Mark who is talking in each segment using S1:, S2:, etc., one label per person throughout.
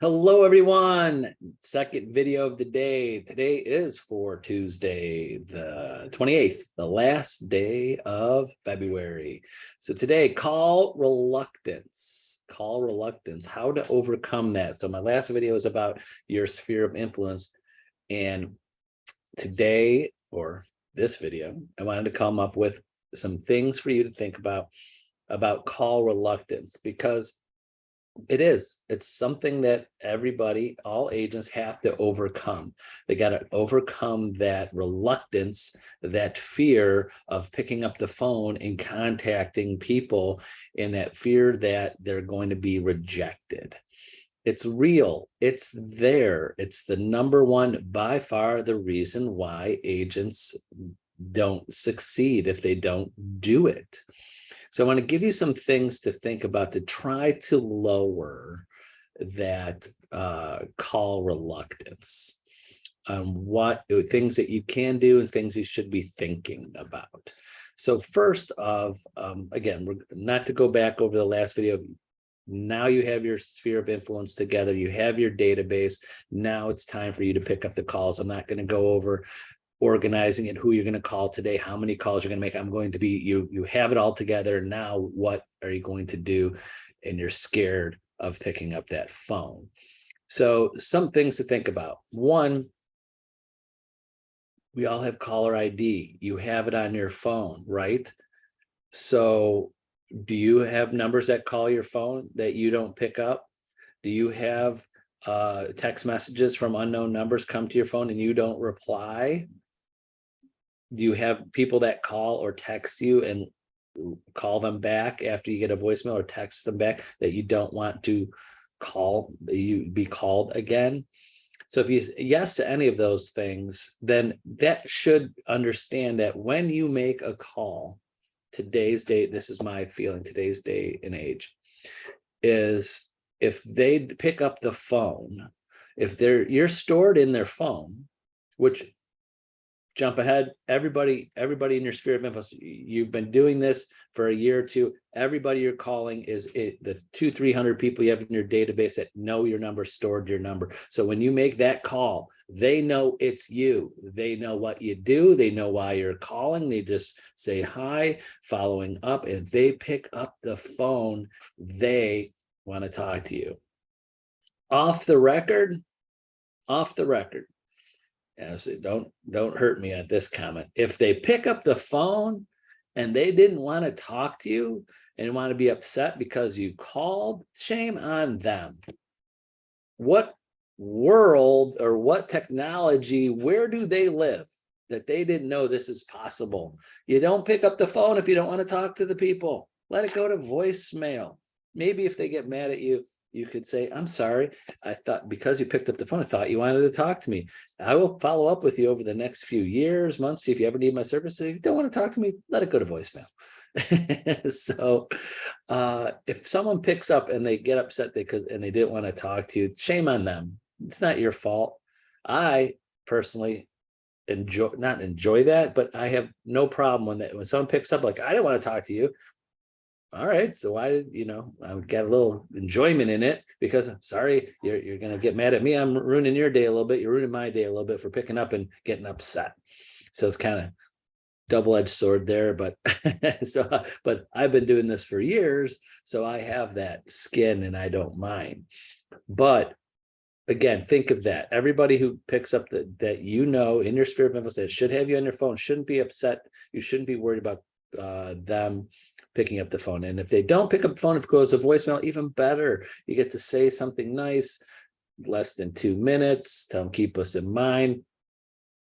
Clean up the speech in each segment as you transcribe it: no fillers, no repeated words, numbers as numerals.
S1: Hello, everyone. Second video of the day. Today is for Tuesday, the 28th, the last day of February. So today, call reluctance. Call reluctance, how to overcome that. So my last video is about your sphere of influence. And today, or this video, I wanted to come up with some things for you to think about call reluctance, because it's something that everybody, all agents have to overcome. They got to overcome that reluctance, that fear of picking up the phone and contacting people, and that fear that they're going to be rejected. It's real. It's there. It's the number one, by far, the reason why agents don't succeed if they don't do it. So I want to give you some things to think about to try to lower that call reluctance. What things that you can do and things you should be thinking about. So first of, again, we're not to go back over the last video. Now you have your sphere of influence together. You have your database. Now it's time for you to pick up the calls. I'm not going to go over organizing it, who you're going to call today, how many calls you're going to make. I'm going to be, you have it all together. Now, what are you going to do? And you're scared of picking up that phone. So some things to think about. One, we all have caller ID. You have it on your phone, right? So do you have numbers that call your phone that you don't pick up? Do you have text messages from unknown numbers come to your phone and you don't reply? Do you have people that call or text you and call them back after you get a voicemail, or text them back that you don't want to call, you be called again? So if you say yes to any of those things, then that should understand that when you make a call, today's date, this is my feeling, today's day and age, is if they pick up the phone, if you're stored in their phone, which, jump ahead, everybody in your sphere of influence, you've been doing this for a year or two. Everybody you're calling is the 200-300 people you have in your database that know your number, stored your number. So when you make that call, they know it's you. They know what you do. They know why you're calling. They just say hi, following up, and they pick up the phone. They want to talk to you. Off the record. And I say, don't hurt me at this comment. If they pick up the phone and they didn't want to talk to you and want to be upset because you called, shame on them. What world or what technology, where do they live that they didn't know this is possible? You don't pick up the phone if you don't want to talk to the people. Let it go to voicemail. Maybe if they get mad at you, you could say, I'm sorry, I thought because you picked up the phone, I thought you wanted to talk to me. I will follow up with you over the next few years, months, see if you ever need my services. If you don't want to talk to me, let it go to voicemail. So if someone picks up and they get upset and they didn't want to talk to you, shame on them. It's not your fault. I personally not enjoy that, but I have no problem when someone picks up like, I didn't want to talk to you. All right, so why did I would get a little enjoyment in it, because I'm sorry, you're gonna get mad at me. I'm ruining your day a little bit. You're ruining my day a little bit for picking up and getting upset. So it's kind of double-edged sword there, but but I've been doing this for years, so I have that skin and I don't mind. But again, think of that. Everybody who picks up that in your sphere of influence that should have you on your phone shouldn't be upset. You shouldn't be worried about them picking up the phone. And if they don't pick up the phone, if it goes to voicemail, even better. You get to say something nice, less than 2 minutes, tell them keep us in mind. You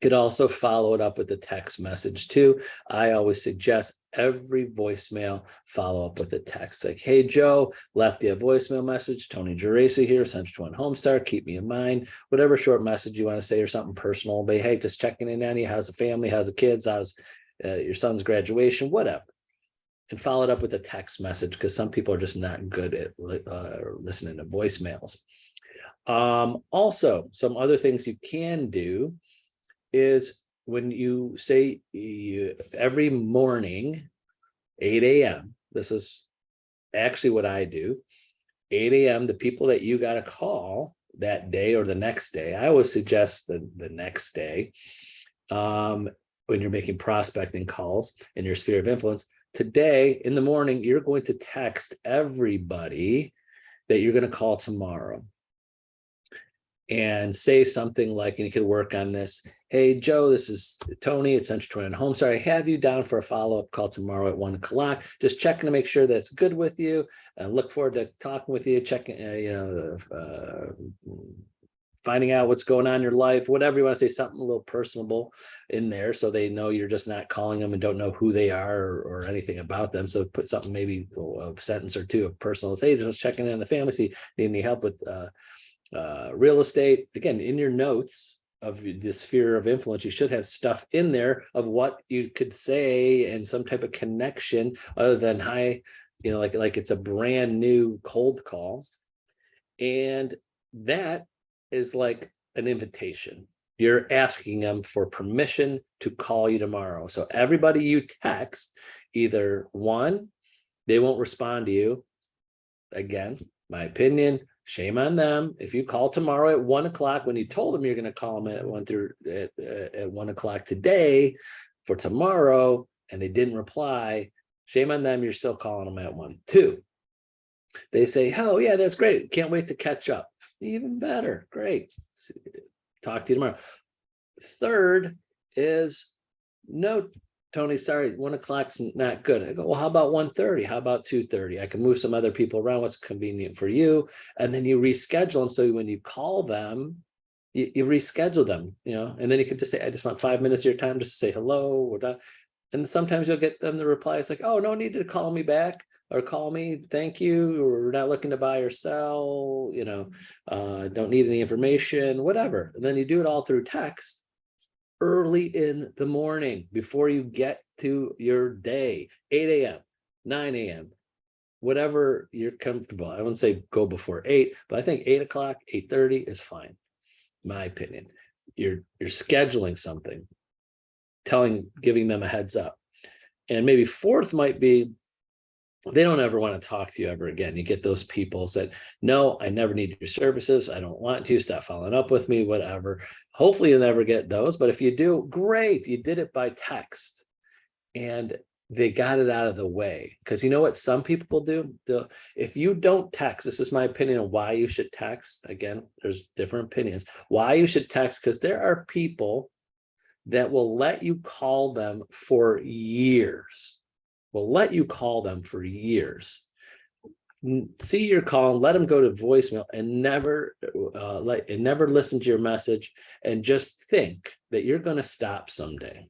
S1: could also follow it up with a text message too. I always suggest every voicemail follow up with a text like, hey Joe, left you a voicemail message, Tony Geraci here, Central One Homestar, keep me in mind. Whatever short message you want to say, or something personal, but hey, just checking in on you, how's the family, how's the kids, how's your son's graduation, whatever. And follow it up with a text message, because some people are just not good at listening to voicemails. Also, some other things you can do is when you say every morning, 8 a.m., this is actually what I do, 8 a.m., the people that you got to call, that day or the next day. I always suggest the next day, when you're making prospecting calls in your sphere of influence. Today in the morning, you're going to text everybody that you're going to call tomorrow and say something like, and you can work on this. Hey, Joe, this is Tony at Century 21 Home. Sorry, I have you down for a follow-up call tomorrow at 1 o'clock. Just checking to make sure that's good with you. And look forward to talking with you, checking, finding out what's going on in your life, whatever you want to say, something a little personable in there so they know you're just not calling them and don't know who they are or anything about them. So put something, maybe a sentence or two of personal. Hey, just checking in on the family, see need any help with real estate. Again, in your notes of the sphere of influence, you should have stuff in there of what you could say and some type of connection other than hi, like it's a brand new cold call. And that is like an invitation. You're asking them for permission to call you tomorrow. So everybody you text, either one, they won't respond to you. Again, my opinion, shame on them. If you call tomorrow at 1 o'clock, when you told them you're going to call them at 1 o'clock today for tomorrow, and they didn't reply, shame on them. You're still calling them at 1. 2, they say, oh yeah, that's great. Can't wait to catch up. Even better. Great. Talk to you tomorrow. 3rd is, no, Tony, sorry, 1 o'clock's not good. I go, well, how about 1:30? How about 2:30? I can move some other people around. What's convenient for you? And then you reschedule them. So when you call them, you reschedule them, and then you can just say, I just want 5 minutes of your time just to say hello. We're done. And sometimes you'll get them to reply. It's like, oh, no need to call me back or call me. Thank you. Or we're not looking to buy or sell, don't need any information, whatever. And then you do it all through text early in the morning before you get to your day, 8 a.m., 9 a.m., whatever you're comfortable. I wouldn't say go before 8, but I think 8 o'clock, 8:30 is fine. My opinion. You're scheduling something, giving them a heads up. And maybe 4th might be, they don't ever want to talk to you ever again. You get those people that, no, I never need your services. I don't want to. Stop following up with me, whatever. Hopefully you'll never get those. But if you do, great. You did it by text and they got it out of the way. Because you know what some people do? If you don't text, this is my opinion on why you should text. Again, there's different opinions. Why you should text, because there are people that will let you call them for years. See your call and let them go to voicemail and never listen to your message, and just think that you're going to stop someday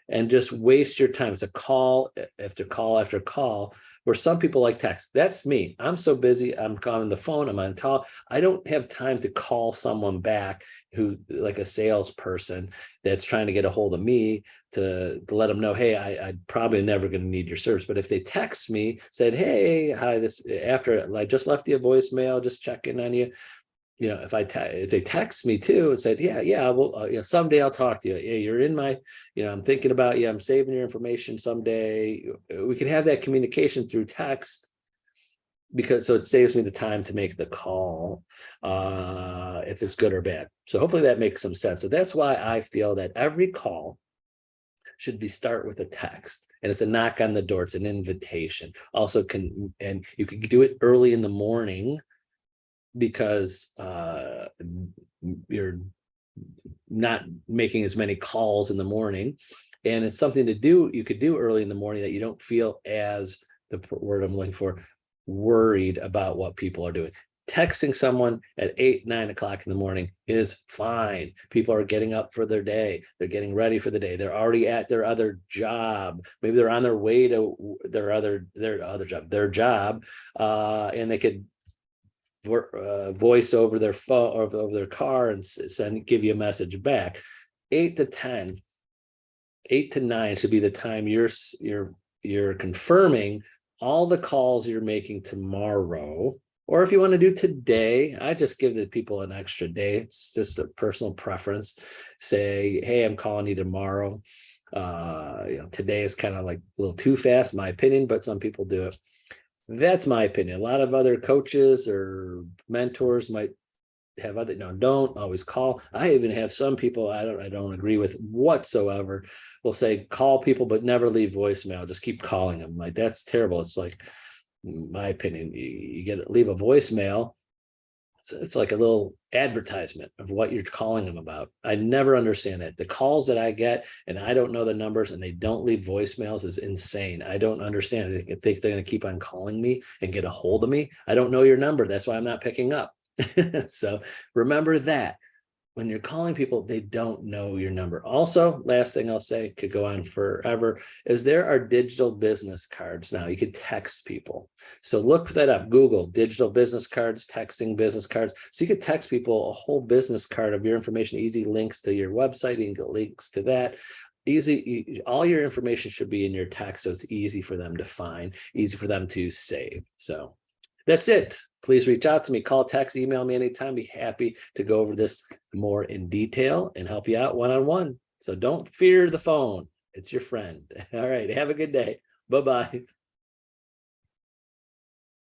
S1: and just waste your time. It's a call after call after call, where some people like text. That's me. I'm so busy. I'm on the phone. I'm on call. I don't have time to call someone back who, like a salesperson that's trying to get a hold of me to let them know, hey, I'm probably never going to need your service. But if they text me, said, hey, hi, after I just left you a voicemail, just checking on you. If they text me too and said, yeah, well, someday I'll talk to you. Yeah, you're in my, I'm thinking about you. I'm saving your information someday. We can have that communication through text, so it saves me the time to make the call, if it's good or bad. So hopefully that makes some sense. So that's why I feel that every call should start with a text, and it's a knock on the door. It's an invitation. Also and you can do it early in the morning, because you're not making as many calls in the morning, and it's something you could do early in the morning that you don't feel, as the word I'm looking for, worried about what people are doing. Texting someone at 8, 9 o'clock in the morning is fine. People are getting up for their day. They're getting ready for the day. They're already at their other job. Maybe they're on their way to their job, and they could voice over their phone or over their car and give you a message back. 8 to 9 should be the time you're confirming all the calls you're making tomorrow. Or if you want to do today, I just give the people an extra day. It's just a personal preference. Say, hey, I'm calling you tomorrow. Today is kind of like a little too fast, in my opinion, but some people do it. That's my opinion. A lot of other coaches or mentors might have other, no, don't always call. I even have some people I don't agree with whatsoever will say call people but never leave voicemail, just keep calling them. Like, that's terrible. It's like, in my opinion, you get leave a voicemail. It's like a little advertisement of what you're calling them about. I never understand that. The calls that I get and I don't know the numbers and they don't leave voicemails is insane. I don't understand. They think they're going to keep on calling me and get a hold of me. I don't know your number. That's why I'm not picking up. So remember that when you're calling people, they don't know your number. Also, last thing I'll say, could go on forever, is there are digital business cards now. You could text people. So look that up. Google digital business cards, texting business cards. So you could text people a whole business card of your information, easy links to your website. You can get links to that. Easy, all your information should be in your text, so it's easy for them to find, easy for them to save. So that's it. Please reach out to me, call, text, email me anytime. Be happy to go over this more in detail and help you out one-on-one. So don't fear the phone. It's your friend. All right. Have a good day. Bye-bye.